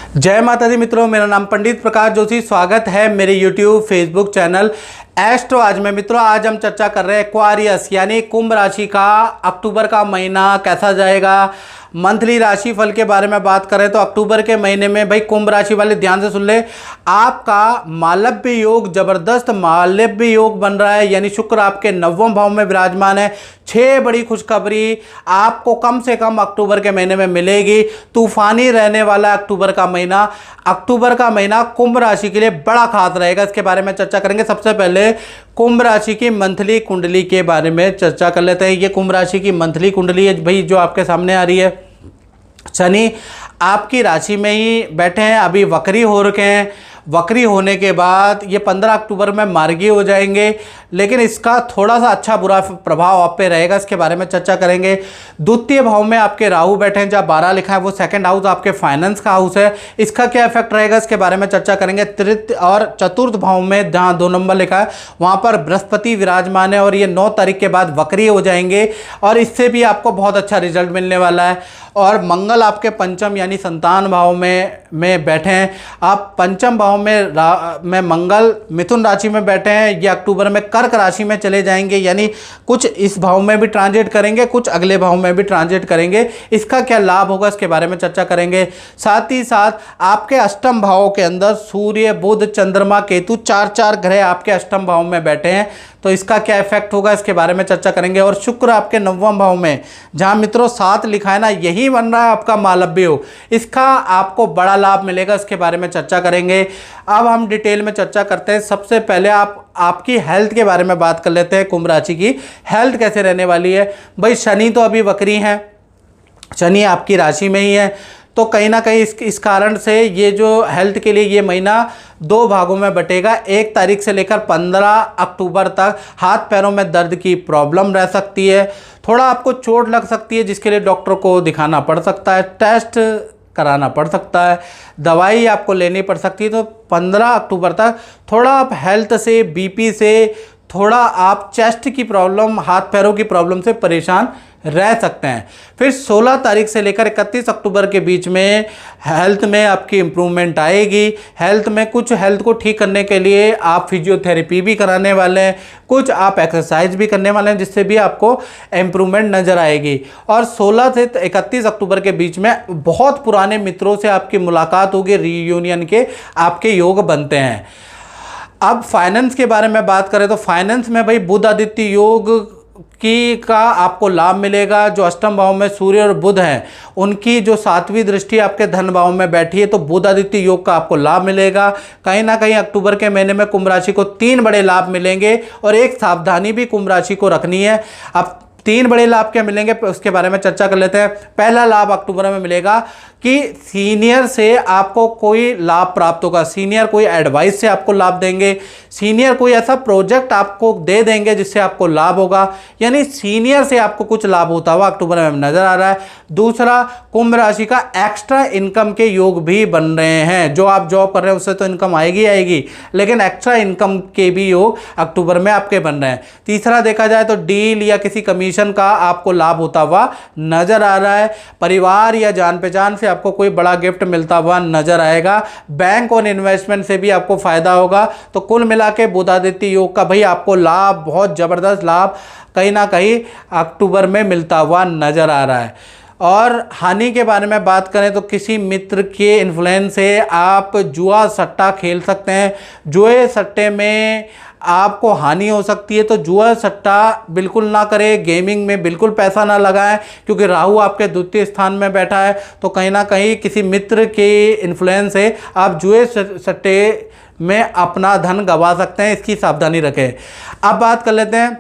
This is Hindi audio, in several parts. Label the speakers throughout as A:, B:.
A: जय माता दी मित्रों, मेरा नाम पंडित प्रकाश जोशी। स्वागत है मेरे यूट्यूब फेसबुक चैनल एस्ट्रो। आज आज हम चर्चा कर रहे हैं एक्वारियस यानी कुंभ राशि का अक्टूबर का महीना कैसा जाएगा। मंथली राशि फल के बारे में बात करें तो अक्टूबर के महीने में भाई कुंभ राशि वाले ध्यान से सुन ले, आपका मालव्य योग जबरदस्त मालव्य योग बन रहा है, यानी शुक्र आपके 9वें भाव में विराजमान है। 6 बड़ी खुशखबरी आपको कम से कम अक्टूबर के महीने में मिलेगी। तूफानी रहने वाला अक्टूबर का महीना। अक्टूबर का महीना कुंभ राशि के लिए बड़ा खास रहेगा, इसके बारे में चर्चा करेंगे। सबसे पहले कुंभ राशि की मंथली कुंडली के बारे में चर्चा कर लेते हैं। ये कुंभ राशि की मंथली कुंडली है भाई, जो आपके सामने आ रही है। शनि आपकी राशि में ही बैठे हैं, अभी वक्री हो रखे हैं। वक्री होने के बाद ये 15 अक्टूबर में मार्गी हो जाएंगे, लेकिन इसका थोड़ा सा अच्छा बुरा प्रभाव आप पे रहेगा, इसके बारे में चर्चा करेंगे। द्वितीय भाव में आपके राहु बैठे हैं, जहाँ 12 लिखा है वो सेकंड हाउस आपके फाइनेंस का हाउस है, इसका क्या इफेक्ट रहेगा इसके बारे में चर्चा करेंगे। तृतीय और चतुर्थ भाव में जहाँ 2 नंबर लिखा है वहाँ पर बृहस्पति विराजमान है और ये 9 तारीख के बाद वक्री हो जाएंगे और इससे भी आपको बहुत अच्छा रिजल्ट मिलने वाला है। और मंगल आपके पंचम यानी संतान भाव में बैठे हैं। आप पंचम भाव में मंगल मिथुन राशि में बैठे हैं, ये अक्टूबर में कर्क राशि में चले जाएंगे, यानी कुछ इस भाव में भी ट्रांजिट करेंगे, कुछ अगले भाव में भी ट्रांजिट करेंगे। इसका क्या लाभ होगा इसके बारे में चर्चा करेंगे। साथ ही साथ आपके अष्टम भाव के अंदर सूर्य बुध चंद्रमा केतु 4 ग्रह आपके अष्टम भाव में बैठे हैं, तो इसका क्या इफेक्ट होगा इसके बारे में चर्चा करेंगे। और शुक्र आपके 9वें भाव में, जहां मित्रों 7 लिखा है ना, यही बन रहा है आपका मालव्य योग, इसका आपको बड़ा लाभ मिलेगा, इसके बारे में चर्चा करेंगे। अब हम डिटेल में चर्चा करते हैं। सबसे पहले आपकी हेल्थ के बारे में बात कर लेते हैं। कुंभ राशि की हेल्थ कैसे रहने वाली है भाई। शनि तो अभी वक्री हैं, शनि आपकी राशि में ही है, तो कहीं ना कहीं इस कारण से ये जो हेल्थ के लिए ये महीना 2 भागों में बटेगा। 1 तारीख से लेकर 15 अक्टूबर तक हाथ पैरों में दर्द की प्रॉब्लम रह सकती है, थोड़ा आपको चोट लग सकती है, जिसके लिए डॉक्टर को दिखाना पड़ सकता है, टेस्ट कराना पड़ सकता है, दवाई आपको लेनी पड़ सकती है। तो 15 अक्टूबर तक थोड़ा आप हेल्थ से, बीपी से, थोड़ा आप चेस्ट की प्रॉब्लम, हाथ पैरों की प्रॉब्लम से परेशान रह सकते हैं। फिर 16 तारीख से लेकर 31 अक्टूबर के बीच में हेल्थ में आपकी इम्प्रूवमेंट आएगी। हेल्थ को ठीक करने के लिए आप फिजियोथेरेपी भी कराने वाले हैं, कुछ आप एक्सरसाइज भी करने वाले हैं, जिससे भी आपको इम्प्रूवमेंट नज़र आएगी। और 16 से 31 अक्टूबर के बीच में बहुत पुराने मित्रों से आपकी मुलाकात होगी, रीयूनियन के आपके योग बनते हैं। अब फाइनेंस के बारे में बात करें तो फाइनेंस में भाई बुध आदित्य योग का आपको लाभ मिलेगा। जो अष्टम भाव में सूर्य और बुध हैं, उनकी जो 7वीं दृष्टि आपके धन भाव में बैठी है, तो बुध आदित्य योग का आपको लाभ मिलेगा। कहीं ना कहीं अक्टूबर के महीने में कुंभ राशि को 3 बड़े लाभ मिलेंगे और एक सावधानी भी कुंभ राशि को रखनी है। अब 3 बड़े लाभ क्या मिलेंगे उसके बारे में चर्चा कर लेते हैं। पहला लाभ अक्टूबर में मिलेगा कि सीनियर से आपको कोई लाभ प्राप्त होगा, सीनियर कोई एडवाइस से आपको लाभ देंगे, सीनियर कोई ऐसा प्रोजेक्ट आपको दे देंगे जिससे आपको लाभ होगा, यानी सीनियर से आपको कुछ लाभ होता हुआ अक्टूबर में नजर आ रहा है। दूसरा, कुंभ राशि का एक्स्ट्रा इनकम के योग भी बन रहे हैं। जो आप जॉब कर रहे हैं उससे तो इनकम आएगी आएगी, लेकिन एक्स्ट्रा इनकम के भी योग अक्टूबर में आपके बन रहे हैं। तीसरा, देखा जाए तो डील या किसी कमीशन का आपको लाभ होता हुआ नजर आ रहा है। परिवार या जान पहचान से आपको कोई बड़ा गिफ्ट मिलता हुआ नजर आएगा। बैंक और इन्वेस्टमेंट से भी आपको फायदा होगा। तो कुल मिला के बुध आदित्य योग का भाई आपको लाभ, बहुत जबरदस्त लाभ कहीं ना कहीं अक्टूबर में मिलता हुआ नजर आ रहा है। और हानि के बारे में बात करें तो किसी मित्र के इन्फ्लुएंस से आप जुआ सट्टा खेल सकते हैं। जुए सट्टे में आपको हानि हो सकती है, तो जुआ सट्टा बिल्कुल ना करें, गेमिंग में बिल्कुल पैसा ना लगाएं, क्योंकि राहु आपके द्वितीय स्थान में बैठा है, तो कहीं ना कहीं किसी मित्र के इन्फ्लुएंस से आप जुए सट्टे में अपना धन गंवा सकते हैं, इसकी सावधानी रखें। अब बात कर लेते हैं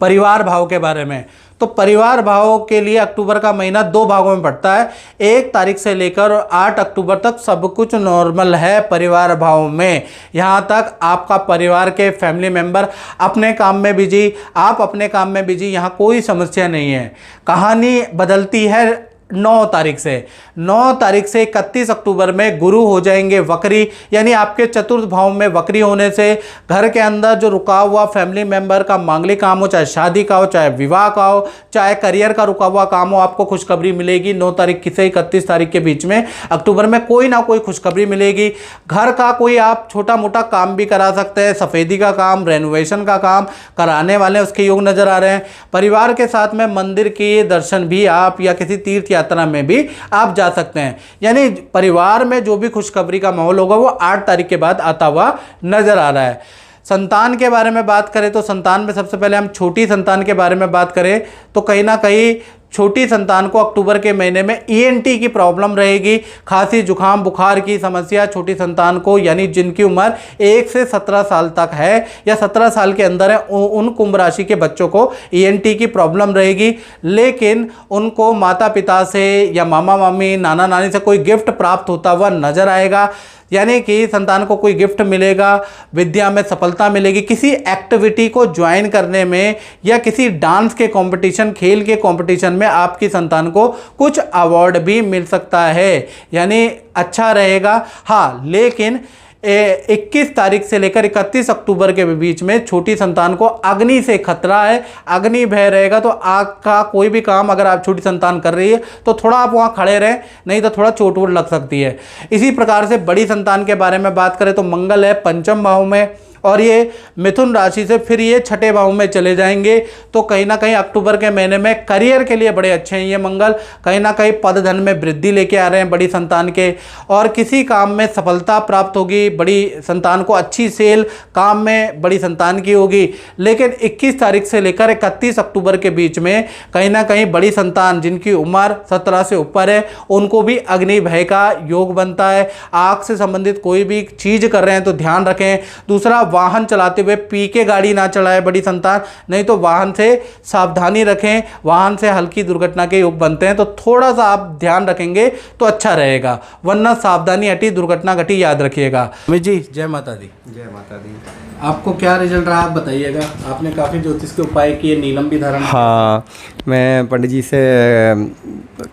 A: परिवार भाव के बारे में। तो परिवार भाव के लिए अक्टूबर का महीना 2 भागों में बढ़ता है। 1 तारीख से लेकर 8 अक्टूबर तक सब कुछ नॉर्मल है परिवार भाव में। यहाँ तक आपका परिवार के फैमिली मेंबर अपने काम में बिजी, आप अपने काम में बिजी, यहाँ कोई समस्या नहीं है। कहानी बदलती है 9 तारीख से 31 अक्टूबर में गुरु हो जाएंगे वक्री, यानी आपके चतुर्थ भाव में वक्री होने से घर के अंदर जो रुका हुआ फैमिली मेंबर का मांगलिक काम हो, चाहे शादी का हो, चाहे विवाह का हो, चाहे करियर का रुका हुआ काम हो, आपको खुशखबरी मिलेगी। 9 तारीख से 31 तारीख के बीच में अक्टूबर में कोई ना कोई खुशखबरी मिलेगी। घर का कोई आप छोटा मोटा काम भी करा सकते हैं, सफ़ेदी का काम, रेनोवेशन का काम कराने वाले उसके योग नज़र आ रहे हैं। परिवार के साथ में मंदिर के दर्शन भी आप या किसी तीर्थ यात्रा में भी आप जा सकते हैं। यानी परिवार में जो भी खुशखबरी का माहौल होगा वो 8 तारीख के बाद आता हुआ नजर आ रहा है। संतान के बारे में बात करें तो संतान में सबसे पहले हम छोटी संतान के बारे में बात करें तो कहीं ना कहीं छोटी संतान को अक्टूबर के महीने में ईएनटी की प्रॉब्लम रहेगी, खांसी जुकाम बुखार की समस्या छोटी संतान को, यानी जिनकी उम्र 1 से 17 साल तक है या 17 साल के अंदर है उन कुंभ राशि के बच्चों को ईएनटी की प्रॉब्लम रहेगी। लेकिन उनको माता पिता से या मामा मामी नाना नानी से कोई गिफ्ट प्राप्त होता हुआ नजर आएगा, यानी कि संतान को कोई गिफ्ट मिलेगा, विद्या में सफलता मिलेगी, किसी एक्टिविटी को ज्वाइन करने में या किसी डांस के कंपटीशन खेल के कंपटीशन में आपकी संतान को कुछ अवार्ड भी मिल सकता है, यानी अच्छा रहेगा। हाँ, लेकिन 21 तारीख से लेकर 31 अक्टूबर के बीच में छोटी संतान को अग्नि से खतरा है, अग्नि भय रहेगा। तो आग का कोई भी काम अगर आप छोटी संतान कर रही है तो थोड़ा आप वहाँ खड़े रहें, नहीं तो थोड़ा चोट वोट लग सकती है। इसी प्रकार से बड़ी संतान के बारे में बात करें तो मंगल है पंचम भाव में और ये मिथुन राशि से फिर ये छठे भाव में चले जाएंगे। तो कहीं ना कहीं अक्टूबर के महीने में करियर के लिए बड़े अच्छे हैं ये मंगल, कहीं ना कहीं पद धन में वृद्धि लेके आ रहे हैं बड़ी संतान के, और किसी काम में सफलता प्राप्त होगी। बड़ी संतान को अच्छी सेल काम में बड़ी संतान की होगी। लेकिन 21 तारीख से लेकर 31 अक्टूबर के बीच में कहीं ना कहीं बड़ी संतान जिनकी उम्र 17 से ऊपर है उनको भी अग्नि भय का योग बनता है। आग से संबंधित कोई भी चीज़ कर रहे हैं तो ध्यान रखें। दूसरा, वाहन चलाते हुए पी के गाड़ी ना चलाए बड़ी संतान, नहीं तो वाहन से सावधानी रखें, वाहन से हल्की दुर्घटना के योग बनते हैं, तो थोड़ा सा आप ध्यान रखेंगे तो अच्छा रहेगा, वरना सावधानी हटी दुर्घटना घटी, याद रखिएगा। अमित जी, जय माता दी।
B: जय माता दी।
A: आपको क्या रिजल्ट रहा आप बताइएगा। आपने काफ़ी ज्योतिष के उपाय किए, नीलम भी धारण।
B: हाँ, मैं पंडित जी से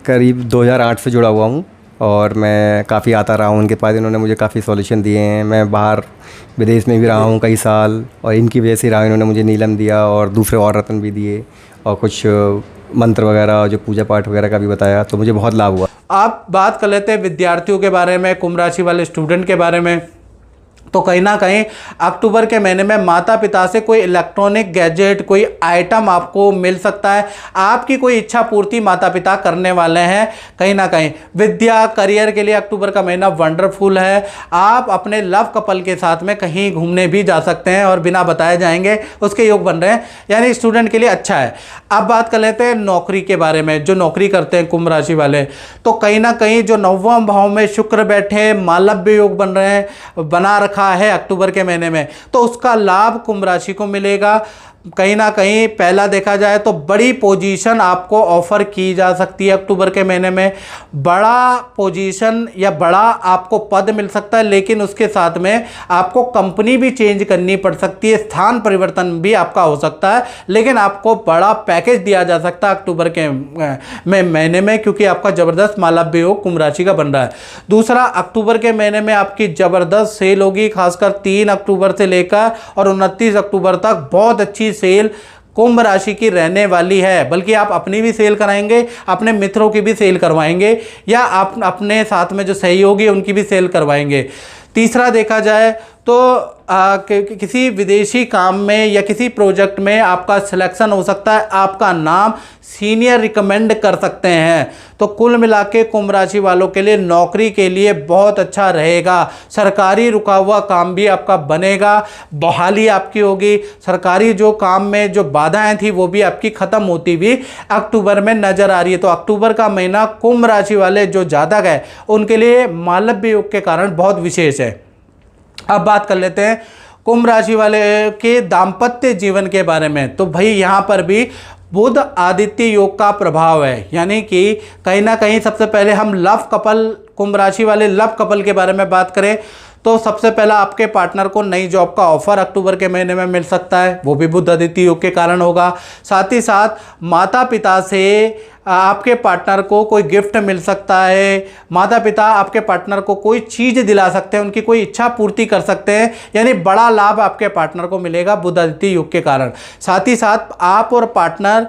B: करीब 2008 से जुड़ा हुआ हूँ और मैं काफ़ी आता रहा हूँ उनके पास। इन्होंने मुझे काफ़ी सॉल्यूशन दिए हैं। मैं बाहर विदेश में भी रहा हूँ कई साल और इनकी वजह से रहा। इन्होंने मुझे नीलम दिया और दूसरे और रत्न भी दिए और कुछ मंत्र वगैरह जो पूजा पाठ वगैरह का भी बताया, तो मुझे बहुत लाभ हुआ।
A: आप बात कर लेते हैं विद्यार्थियों के बारे में, कुंभ राशि वाले स्टूडेंट के बारे में। तो कहीं ना कहीं अक्टूबर के महीने में माता पिता से कोई इलेक्ट्रॉनिक गैजेट, कोई आइटम आपको मिल सकता है। आपकी कोई इच्छा पूर्ति माता पिता करने वाले हैं। कहीं ना कहीं विद्या करियर के लिए अक्टूबर का महीना वंडरफुल है। आप अपने लव कपल के साथ में कहीं घूमने भी जा सकते हैं और बिना बताए जाएंगे, उसके योग बन रहे हैं, यानी स्टूडेंट के लिए अच्छा है। अब बात कर लेते हैं नौकरी के बारे में। जो नौकरी करते हैं कुंभ राशि वाले, तो कहीं ना कहीं जो 9वें भाव में शुक्र बैठे मालव्य योग बन रहे हैं, बना रखा है अक्टूबर के महीने में, तो उसका लाभ कुंभ राशि को मिलेगा। कहीं ना कहीं पहला देखा जाए तो बड़ी पोजीशन आपको ऑफर की जा सकती है अक्टूबर के महीने में। बड़ा पोजीशन या बड़ा आपको पद मिल सकता है, लेकिन उसके साथ में आपको कंपनी भी चेंज करनी पड़ सकती है, स्थान परिवर्तन भी आपका हो सकता है, लेकिन आपको बड़ा पैकेज दिया जा सकता है अक्टूबर के महीने में, क्योंकि आपका ज़बरदस्त मालव्य योग कुंभ राशि का बन रहा है। दूसरा, अक्टूबर के महीने में आपकी ज़बरदस्त सेल होगी, खासकर 3 अक्टूबर से लेकर और 29 अक्टूबर तक बहुत अच्छी सेल कुंभ राशि की रहने वाली है। बल्कि आप अपनी भी सेल कराएंगे, अपने मित्रों की भी सेल करवाएंगे, या आप अपने साथ में जो सहयोगी उनकी भी सेल करवाएंगे। तीसरा देखा जाए तो किसी विदेशी काम में या किसी प्रोजेक्ट में आपका सिलेक्शन हो सकता है, आपका नाम सीनियर रिकमेंड कर सकते हैं। तो कुल मिला के कुंभ राशि वालों के लिए नौकरी के लिए बहुत अच्छा रहेगा। सरकारी रुका हुआ काम भी आपका बनेगा, बहाली आपकी होगी, सरकारी जो काम में जो बाधाएं थी वो भी आपकी ख़त्म होती हुई अक्टूबर में नज़र आ रही है। तो अक्टूबर का महीना कुंभ राशि वाले जो जातक है उनके लिए मालव्य योग के कारण बहुत विशेष है। अब बात कर लेते हैं कुंभ राशि वाले के दाम्पत्य जीवन के बारे में। तो भाई यहाँ पर भी बुध आदित्य योग का प्रभाव है, यानी कि कहीं ना कहीं सबसे पहले हम लव कपल, कुंभ राशि वाले लव कपल के बारे में बात करें तो सबसे पहला आपके पार्टनर को नई जॉब का ऑफर अक्टूबर के महीने में मिल सकता है, वो भी बुध आदित्य योग के कारण होगा। साथ ही साथ माता पिता से आपके पार्टनर को कोई गिफ्ट मिल सकता है, माता पिता आपके पार्टनर को कोई चीज़ दिला सकते हैं, उनकी कोई इच्छा पूर्ति कर सकते हैं, यानी बड़ा लाभ आपके पार्टनर को मिलेगा बुध आदित्य योग के कारण। साथ ही साथ आप और पार्टनर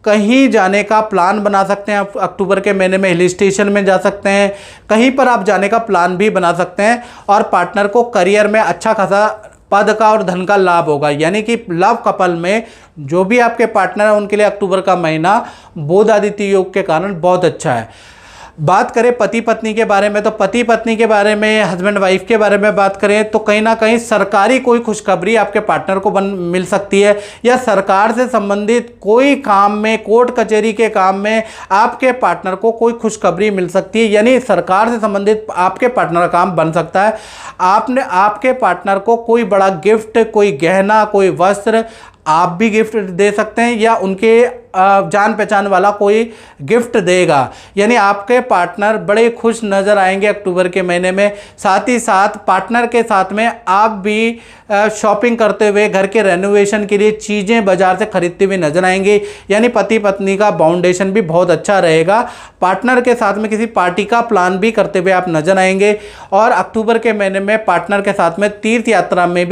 A: कहीं जाने का प्लान बना सकते हैं, आप अक्टूबर के महीने में हिल स्टेशन में जा सकते हैं, कहीं पर आप जाने का प्लान भी बना सकते हैं। और पार्टनर को करियर में अच्छा खासा पद का और धन का लाभ होगा, यानी कि लव कपल में जो भी आपके पार्टनर है उनके लिए अक्टूबर का महीना बुध आदित्य योग के कारण बहुत अच्छा है। बात करें पति पत्नी के बारे में, तो पति पत्नी के बारे में, हस्बैंड वाइफ के बारे में बात करें तो कहीं ना कहीं सरकारी कोई खुशखबरी आपके पार्टनर को मिल सकती है, या सरकार से संबंधित कोई काम में, कोर्ट कचहरी के काम में आपके पार्टनर को कोई खुशखबरी मिल सकती है, यानी सरकार से संबंधित आपके पार्टनर का काम बन सकता है। आपने आपके पार्टनर को कोई बड़ा गिफ्ट, कोई गहना, कोई वस्त्र आप भी गिफ्ट दे सकते हैं, या उनके जान पहचान वाला कोई गिफ्ट देगा, यानी आपके पार्टनर बड़े खुश नज़र आएंगे अक्टूबर के महीने में। साथ ही साथ पार्टनर के साथ में आप भी शॉपिंग करते हुए घर के रेनोवेशन के लिए चीज़ें बाजार से खरीदते हुए नजर आएंगे, यानी पति पत्नी का बाउंडेशन भी बहुत अच्छा रहेगा। पार्टनर के साथ में किसी पार्टी का प्लान भी करते हुए आप नजर आएंगे। और अक्टूबर के महीने में पार्टनर के साथ में तीर्थ यात्रा में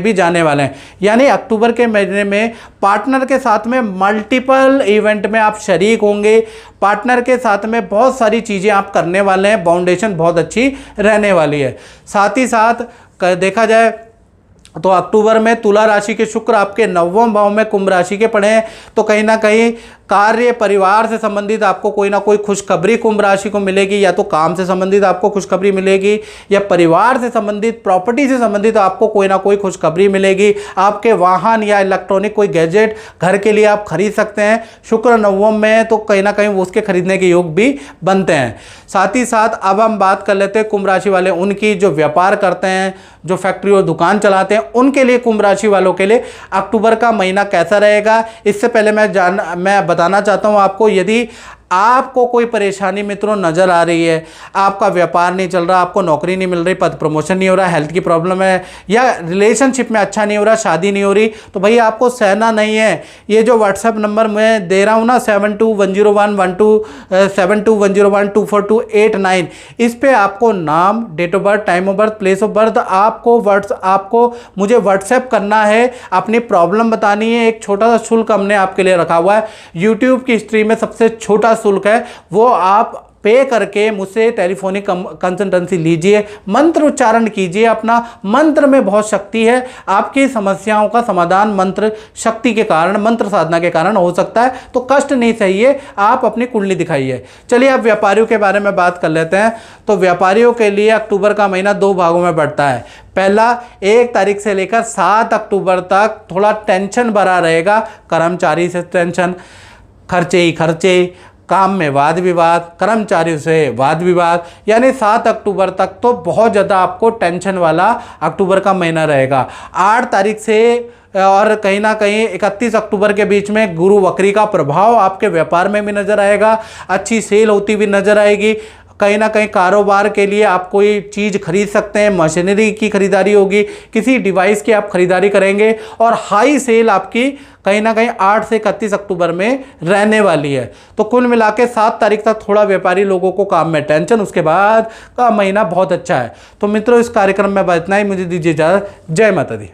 A: भी जाने वाले हैं, यानी अक्टूबर के महीने में पार्टनर के साथ में मल्टीपल इवेंट में आप शरीक होंगे। पार्टनर के साथ में बहुत सारी चीज़ें आप करने वाले हैं, बाउंडेशन बहुत अच्छी रहने वाली है। साथ ही साथ देखा जाए तो अक्टूबर में तुला राशि के शुक्र आपके 9वें भाव में कुंभ राशि के पड़े हैं, तो कहीं ना कहीं कार्य परिवार से संबंधित आपको कोई ना कोई खुशखबरी कुंभ राशि को मिलेगी, या तो काम से संबंधित आपको खुशखबरी मिलेगी, या परिवार से संबंधित, प्रॉपर्टी से संबंधित आपको कोई ना कोई खुशखबरी मिलेगी। आपके वाहन या इलेक्ट्रॉनिक कोई गैजेट घर के लिए आप खरीद सकते हैं। शुक्र 9वें में तो कहीं ना कहीं उसके खरीदने के योग भी बनते हैं। साथ ही साथ अब हम बात कर लेते हैं कुंभ राशि वाले उनकी, जो व्यापार करते हैं, जो फैक्ट्री और दुकान चलाते हैं, उनके लिए कुंभ राशि वालों के लिए अक्टूबर का महीना कैसा रहेगा। इससे पहले मैं बताना चाहता हूं आपको, यदि आपको कोई परेशानी मित्रों नज़र आ रही है, आपका व्यापार नहीं चल रहा, आपको नौकरी नहीं मिल रही, पद प्रमोशन नहीं हो रहा, हेल्थ की प्रॉब्लम है, या रिलेशनशिप में अच्छा नहीं हो रहा, शादी नहीं हो रही, तो भाई आपको सहना नहीं है। ये जो व्हाट्सएप नंबर मैं दे रहा हूँ ना 7210127210124289, इस पे आपको नाम, date of birth, time of birth, place of birth आपको मुझे व्हाट्सएप करना है, अपनी प्रॉब्लम बतानी है। एक छोटा सा शुल्क हमने आपके लिए रखा हुआ है, यूट्यूब की हिस्ट्री में सबसे छोटा शुल्क है, वो आप पे करके मुझसे टेलीफोनिक कंसल्टेंसी लीजिए, मंत्र उच्चारण कीजिए अपना। मंत्र में बहुत शक्ति है, आपकी समस्याओं का समाधान मंत्र शक्ति के कारण, मंत्र साधना के कारण हो सकता है, तो कष्ट नहीं सहिए, आप अपनी कुंडली दिखाइए। चलिए अब व्यापारियों के बारे में बात कर लेते हैं। तो व्यापारियों के लिए अक्टूबर का महीना 2 भागों में बढ़ता है। पहला 1 तारीख से लेकर 7 अक्टूबर तक थोड़ा टेंशन भरा रहेगा, कर्मचारी से टेंशन, खर्चे ही खर्चे, काम में वाद विवाद, कर्मचारियों से वाद विवाद, यानी 7 अक्टूबर तक तो बहुत ज़्यादा आपको टेंशन वाला अक्टूबर का महीना रहेगा। 8 तारीख से और कहीं ना कहीं 31 अक्टूबर के बीच में गुरु वक्री का प्रभाव आपके व्यापार में भी नज़र आएगा, अच्छी सेल होती हुई नज़र आएगी। कहीं ना कहीं कारोबार के लिए आप कोई चीज़ खरीद सकते हैं, मशीनरी की खरीदारी होगी, किसी डिवाइस की आप खरीदारी करेंगे, और हाई सेल आपकी कहीं ना कहीं 8 से 31 अक्टूबर में रहने वाली है। तो कुल मिला के 7 तारीख तक थोड़ा व्यापारी लोगों को काम में टेंशन, उसके बाद का महीना बहुत अच्छा है। तो मित्रों, इस कार्यक्रम में इतना ही, मुझे दीजिए इजाज़त। जय माता दी।